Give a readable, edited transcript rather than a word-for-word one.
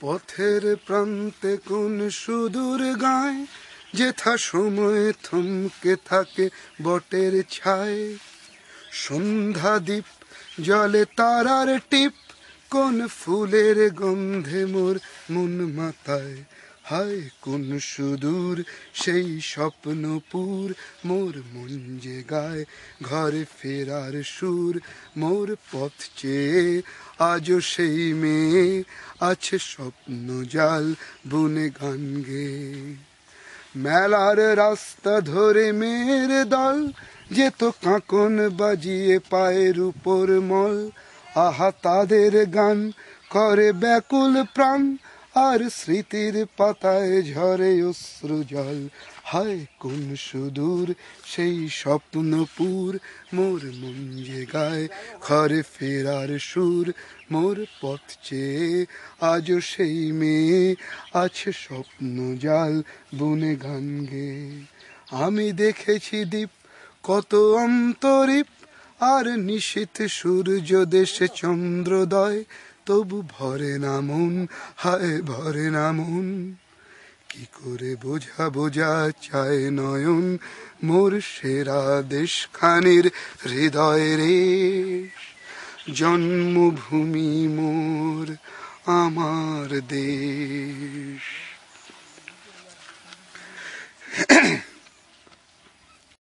পথের প্রান্তে কোন সুদূর গায়, যেথা সময় থমকে থাকে বটের ছায়। সন্ধ্যা দ্বীপ জলে তারার টিপ, কোন ফুলের গন্ধে মোর মন মাতায়। হায় কোন সুদূর সেই স্বপ্নপুর, মোর মন যে গায় ঘরে ফেরার সুর। মোর পথ চেয়ে আজও সেই মেয়ে আছে স্বপ্ন জাল বুনে গান গেয়ে। মেলার রাস্তা ধরে মেয়ের দল যেত কাঁকন বাজিয়ে পায়ের উপর মল। আহা তাদের গান করে ব্যাকুল প্রাণ, আর স্মৃতির পাতায় ঝরে অশ্রু জল। হায় কোন সুদূর সেই স্বপ্নপুর, মোর মন যে গায় ঘরে ফেরার সুর। মোর পথ চেয়ে আজও সেই মেয়ে আছে স্বপ্ন জাল বুনে গান গেয়ে। আমি দেখেছি দ্বীপ কত অন্তরীপ, আর নিশীথ সূর্য দেশে চন্দ্রোদয়। তবু ভরে না মন, হায় ভরে না মন। কি করে বোঝা চায় নয়ন, মোর সেরা দেশখানির হৃদয় রে। জন্মভূমি মোর আমার দেশ।